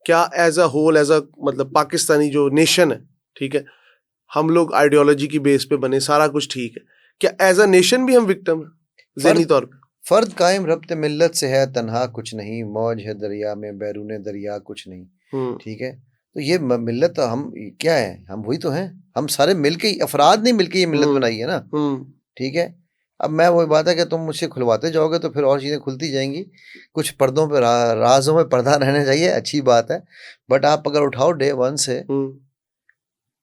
क्या as a whole, as a मतलब पाकिस्तानी जो नेशन है, ठीक है, हम लोग आइडियोलॉजी की बेस पे बने, सारा कुछ ठीक है, क्या एज अ नेशन भी हम विक्टिम है ज़हनी तौर पे? फर्द कायम रब्त मिल्लत से है तन्हा कुछ नहीं, मौज है दरिया में बैरूने दरिया कुछ नहीं। ठीक है, तो ये मिल्लत हम क्या है, हम वही तो हैं, हम सारे मिलके, अफराद ने मिलके ये मिल्लत बनाई है ना। ठीक है, अब मैं वही बात है कि तुम मुझसे खुलवाते जाओगे तो फिर और चीज़ें खुलती जाएंगी, कुछ पर्दों पे राजों में पर्दा रहना चाहिए, अच्छी बात है, बट आप अगर उठाओ डे वन से,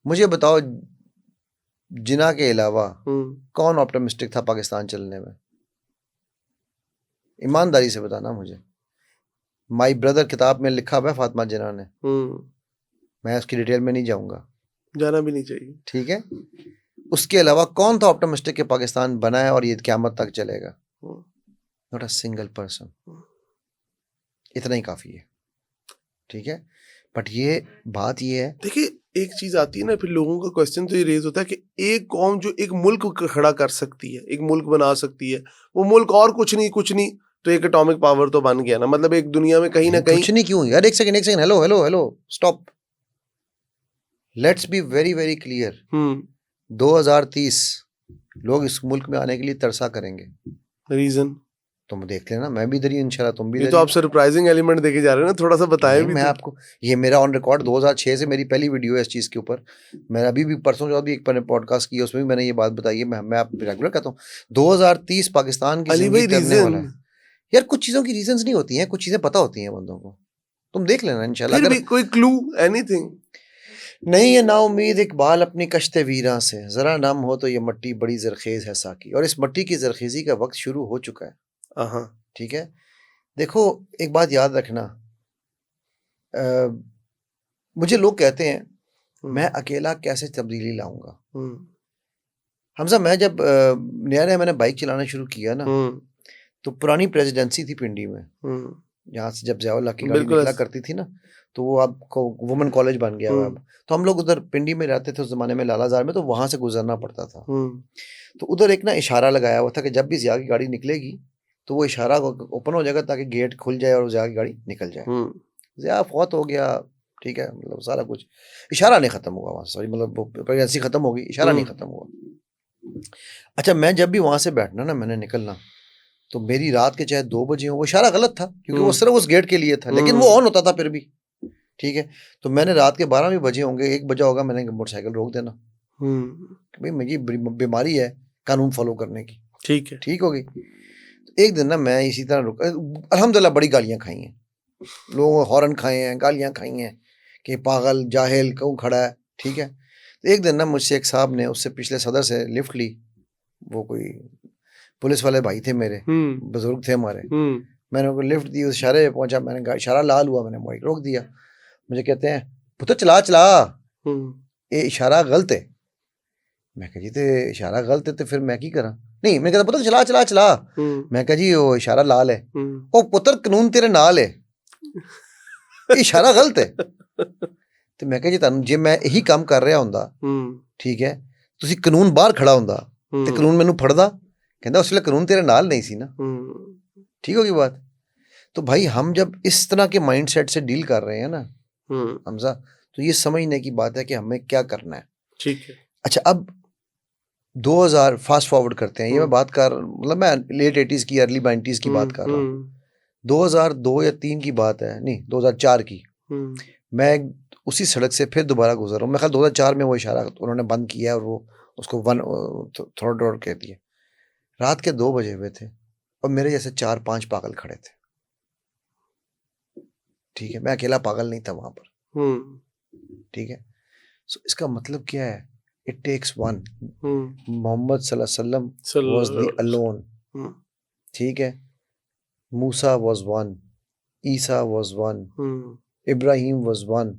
मुझे बताओ जिना के अलावा कौन ऑप्टिमिस्टिक था पाकिस्तान चलने में? ईमानदारी से बताना मुझे। माई ब्रदर किताब में लिखा हुआ है फातिमा जिन्ना ने, मैं उसकी डिटेल में नहीं जाऊंगा, जाना भी नहीं चाहिए। ठीक है, उसके अलावा कौन था ऑप्टिमिस्टिक कि पाकिस्तान बना है और ये क़यामत तक चलेगा? Not a single person. इतना ही काफ़ी है, ठीक है, बट ये बात ये है, देखिए एक चीज आती है ना, फिर लोगों का क्वेश्चन तो ये रेज होता है कि एक कौम जो एक मुल्क खड़ा कर सकती है, एक मुल्क बना सकती है, वो मुल्क और कुछ नहीं तो एक एटॉमिक पावर तो बन गया ना, मतलब एक दुनिया में कहीं ना कहीं कुछ नहीं क्यों यार, एक second, hello hello hello, stop, let's be very very clear. 2030 लोग इस मुल्क में आने के लिए तरसा करेंगे। रीजन तुम देख लेना, मैं भी इधर ही इंशाल्लाह, तुम भी ये इधर तो ही। आप सरप्राइजिंग एलिमेंट देखे जा रहे हैं ना, थोड़ा सा बताएं नहीं, भी मैं तो। आपको, ये मेरा ऑन रिकॉर्ड 2006 से मेरी पहली वीडियो है इस चीज़ के ऊपर। मैं अभी भी परसों जो भी एक पॉडकास्ट की है उसमें भी मैंने ये बात बताई है, मैं आप रेगुलर कहता हूँ 2030 पाकिस्तान की अली जिंदगी भाई तरने वाला रीजन, है। यार कुछ चीज़ों की रीजंस नहीं होती हैं, कुछ चीज़ें पता होती हैं बंदों को, तुम देख लेना इंशाल्लाह। फिर अगर भी कोई क्लू, एनीथिंग? नहीं है ना उम्मीद इकबाल अपनी कश्ते वीरां से, जरा नम हो तो ये मट्टी बड़ी जरखेज है साकी, और इस मट्टी की जरखेजी का वक्त शुरू हो चुका है। हाँ, ठीक है, देखो एक बात याद रखना, मुझे लोग कहते हैं मैं अकेला कैसे तब्दीली लाऊंगा। हमजा, मैं जब नया नया मैंने बाइक चलाना शुरू किया ना, तो पुरानी प्रेसिडेंसी थी पिंडी में, यहाँ से जब ज़ियाउल हक की गाड़ी निकला करती थी ना, तो वो आपको वुमेन कॉलेज बन गया हुआ अब, तो हम लोग उधर पिंडी में रहते थे उस ज़माने में, लालाजार में, तो वहाँ से गुजरना पड़ता था। तो उधर एक ना इशारा लगाया हुआ था कि जब भी ज़िया की गाड़ी निकलेगी तो वो इशारा ओपन हो जाएगा ताकि गेट खुल जाए और ज़िया की गाड़ी निकल जाए। ज़िया फौत हो गया, ठीक है, मतलब सारा कुछ, इशारा नहीं ख़त्म हुआ वहाँ, सॉरी, मतलब प्रेगनेंसी ख़त्म हो गई, इशारा नहीं ख़त्म हुआ। अच्छा, मैं जब भी वहाँ से बैठना ना, मैंने निकलना, तो मेरी रात के चाहे 2 बजे हो, वो इशारा गलत था क्योंकि वो सिर्फ उस गेट के लिए था, लेकिन वो ऑन होता था फिर भी, ठीक है, तो मैंने रात के 12 भी बजे होंगे, 1 बजा होगा, मैंने मोटरसाइकिल रोक देना कि भाई मेरी बीमारी है कानून फॉलो करने की, ठीक है, ठीक होगी। एक दिन ना मैं इसी तरह रुका, अल्हम्दुलिल्लाह बड़ी गालियाँ खाई हैं, लोगों हॉर्न खाए हैं, गालियाँ खाई हैं कि पागल जाहिल क्यों खड़ा है, ठीक है। तो एक दिन ना मुझसे एक साहब ने, उससे पिछले सदर से लिफ्ट ली, वो कोई पुलिस वाले भाई थे मेरे, बुजुर्ग थे हमारे, मैंने उनको लिफ्ट दी, उस इशारे पे पहुंचा, मैंने इशारा लाल हुआ, मैंने बाइक रोक दिया, मुझे कहते हैं पुत्र चला चला, ये इशारा गलत है। मैं कहा जी तो इशारा गलत है तो फिर मैं की करा, नहीं, मैं कहता पुत्र चला चला चला, मैं कहा जी वो इशारा लाल है, ओ पुत्र कानून तेरे नाल है, इशारा गलत है। तो मैं कहा जी तुम जे मैं यही काम कर रहा हुंदा, ठीक है, तुसी कानून बाहर खड़ा हुंदा ते कानून मैनू फड़दा, कहता उस वे कानून तेरे नाल नहीं सी ना, ठीक होगी बात। तो भाई हम जब इस तरह के माइंडसेट से डील कर रहे हैं ना हमजा, तो ये समझने की बात है कि हमें क्या करना है, ठीक है। अच्छा, अब 2000 फास्ट फॉरवर्ड करते हैं, ये मैं बात कर, मतलब मैं लेट 80s की अर्ली 90s की बात कर रहा हूँ, 2002 या 3 की बात है, नहीं 2004 की, मैं उसी सड़क से फिर दोबारा गुजर रहा हूँ, मैं ख्याल 2004 में वो इशारा उन्होंने बंद किया और वो उसको थोड़ा डॉट कह दिया, रात के 2 बजे हुए थे और मेरे जैसे 4-5 पागल खड़े थे, ठीक है, मैं अकेला पागल नहीं था वहां पर, ठीक है। सो इसका मतलब क्या है, इट टेक्स वन, मोहम्मद सल्लल्लाहु अलैहि वसल्लम वाज द अलोन, ठीक है, Musa was one, Isa was one, Ibrahim was one,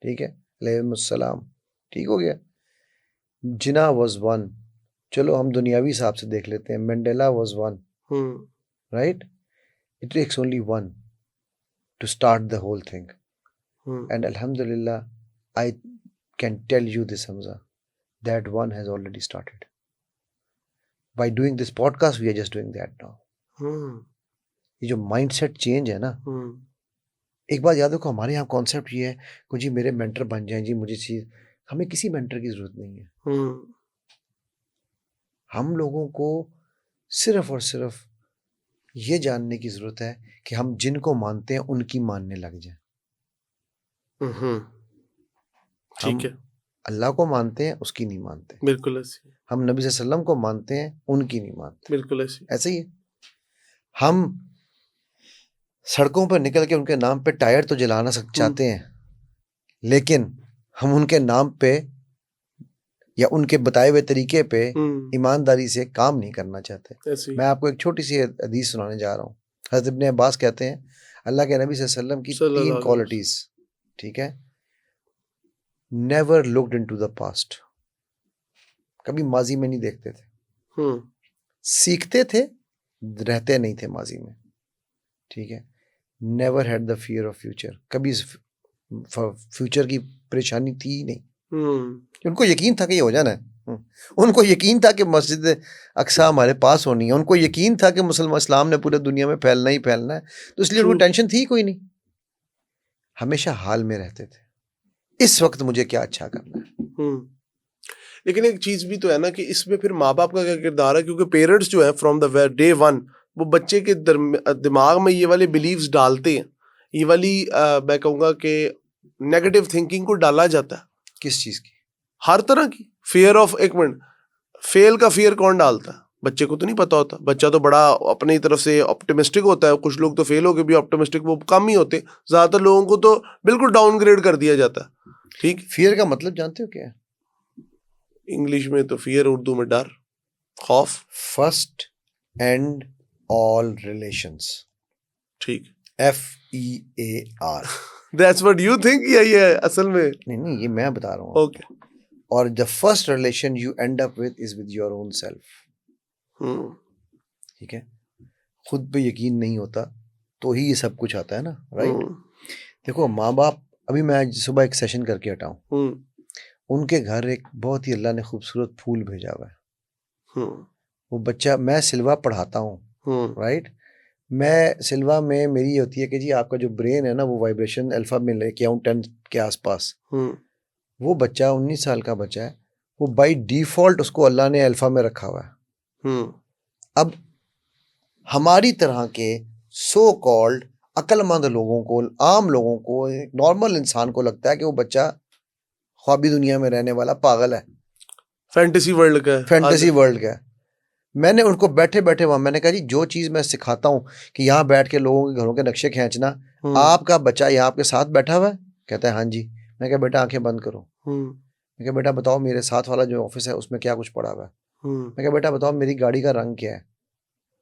ठीक है, अलैहिस्सलाम, ठीक हो गया, जिना वाज वन, चलो हम दुनियावी हिसाब से देख लेते हैं, Mandela was one, right, it takes only one to start the whole thing. And alhamdulillah, I can tell you this, Hamza, that one has already started. By doing this podcast, we are just doing that now. ये जो mindset change है ना, एक बात याद रखो, हमारे यहाँ कॉन्सेप्ट ये है कि जी मेरे मेंटर बन जाएं, जी मुझे चीज, हमें किसी मेंटर की जरूरत नहीं है। हम लोगों को सिर्फ और सिर्फ ये जानने की जरूरत है कि हम जिनको मानते हैं उनकी मानने लग जाएं। ठीक हम है, अल्लाह को मानते हैं, उसकी नहीं मानते। बिल्कुल ऐसे, हम नबी सल्लल्लाहु अलैहि वसल्लम को मानते हैं, उनकी नहीं मानते। बिल्कुल ऐसे। ऐसे ही है। हम सड़कों पर निकल के उनके नाम पे टायर तो जलाना चाहते हैं, लेकिन हम उनके नाम पे या उनके बताए हुए तरीके पे ईमानदारी से काम नहीं करना चाहते। ऐसे ही। मैं आपको एक छोटी सी हदीस सुनाने जा रहा हूँ। हज़रत इब्ने अब्बास कहते हैं अल्लाह के नबी सल्लल्लाहु अलैहि वसल्लम की सल्लल्लाहु 3 अलैहि क्वालिटीज, ठीक है। Never looked into the past, कभी माजी में नहीं देखते थे। सीखते थे, रहते नहीं थे माजी में, ठीक है। Never had the fear of future, कभी फ्यूचर की परेशानी थी ही नहीं। उनको यकीन था कि ये हो जाना है। उनको यकीन था कि मस्जिद अक्सा हमारे पास होनी है। उनको यकीन था कि मुसलमान इस्लाम ने पूरे दुनिया में फैलना ही फैलना है, तो इसलिए उनको टेंशन थी कोई नहीं। हमेशा हाल में रहते थे, इस वक्त मुझे क्या अच्छा करना है। लेकिन एक चीज भी तो है ना कि इसमें फिर माँ बाप का क्या किरदार है, क्योंकि पेरेंट्स जो है फ्रॉम द डे वन वो बच्चे के दिमाग में ये वाले बिलीव्स डालते हैं, ये वाली मैं कहूँगा कि नेगेटिव थिंकिंग को डाला जाता है। किस चीज की? हर तरह की। फियर ऑफ, एक मिनट, फेल का फियर कौन डालता है? बच्चे को तो नहीं पता होता। बच्चा तो बड़ा अपनी तरफ से ऑप्टिमिस्टिक होता है। कुछ लोग तो फेल होके भी ऑप्टिमिस्टिक वो कम ही होते, ज्यादातर लोगों को तो बिल्कुल डाउनग्रेड कर दिया जाता है। ठीक। फियर का मतलब जानते हो क्या है? इंग्लिश में तो फियर, उर्दू में डर, खौफ। First and all relations. ठीक। FEAR। That's what you think, या ये असल में? नहीं, ये मैं बता रहा हूँ। ओके। और the first relation you and up with is with your own self. ठीक है। खुद पे यकीन नहीं होता तो ही ये सब कुछ आता है ना, राइट? देखो माँ बाप, अभी मैं सुबह एक सेशन करके हटा हूँ, उनके घर एक बहुत ही अल्लाह ने खूबसूरत फूल भेजा हुआ है। वो बच्चा, मैं सिल्वा पढ़ाता हूँ, राइट? मैं सिल्वा में मेरी होती है कि जी आपका जो ब्रेन है ना वो वाइब्रेशन अल्फा में लेके आऊँ 10 के आसपास। वो बच्चा 19 साल का बच्चा है, वो बाय डिफॉल्ट उसको अल्लाह ने अल्फा में रखा हुआ है। अब हमारी तरह के सो कॉल्ड अक्लमंद लोगों को, आम लोगों को, नॉर्मल इंसान को लगता है कि वो बच्चा ख्वाबी दुनिया में रहने वाला पागल है, फैंटेसी वर्ल्ड का है, फैंटेसी वर्ल्ड का है। मैंने उनको बैठे बैठे वहां मैंने कहा जी जो चीज़ मैं सिखाता हूँ कि यहाँ बैठ के लोगों के घरों के नक्शे खींचना, आपका बच्चा यहाँ आपके साथ बैठा हुआ है? कहता है हाँ जी। मैं कहा बेटा आंखें बंद करो। मैं कहा बेटा बताओ मेरे साथ वाला जो ऑफिस है उसमें क्या कुछ पड़ा हुआ है? मैं कहा बेटा बताओ मेरी गाड़ी का रंग क्या है?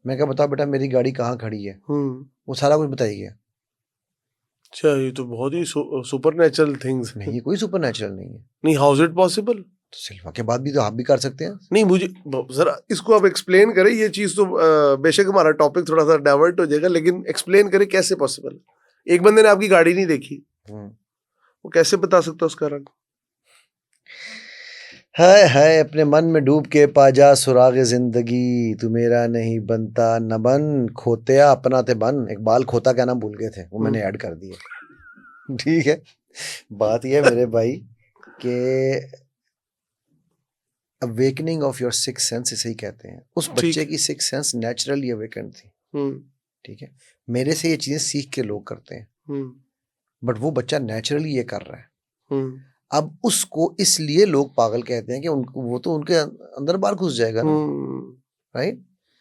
मैं कहा बताओ बेटा मेरी गाड़ी कहाँ खड़ी है? वो सारा कुछ बताइए। अच्छा, ये तो बहुत ही सुपरनेचुरल थिंग्स। नहीं, ये कोई सुपरनेचुरल नहीं है। नहीं, हाउ इज इट पॉसिबल? तो सिल्वा के बाद भी तो आप भी कर सकते हैं। नहीं, मुझे जरा इसको आप एक्सप्लेन करें। ये चीज तो बेशक हमारा टॉपिक थोड़ा सा डाइवर्ट हो जाएगा, लेकिन एक्सप्लेन करें कैसे पॉसिबल। एक बंदे ने आपकी गाड़ी नहीं देखी, वो कैसे बता सकता उसका रंग? हाय हाय अपने मन में डूब के पाजा सुराग जिंदगी, तू मेरा नहीं बनता न बन, खोतिया अपना ते बन। इकबाल खोता कहना भूल गए थे, वो मैंने ऐड कर दिया। ठीक है। बात यह मेरे भाई कि awakening of your six sense इसे ही कहते हैं। उस बच्चे की सिक्स सेंस नेचुरली अवेकन थी। ठीक है। मेरे से ये चीजें सीख के लोग करते हैं, बट वो बच्चा नेचुरली ये कर रहा है। अब उसको इसलिए लोग पागल कहते हैं कि वो तो उनके अंदर बाहर घुस जाएगा ना, राइट?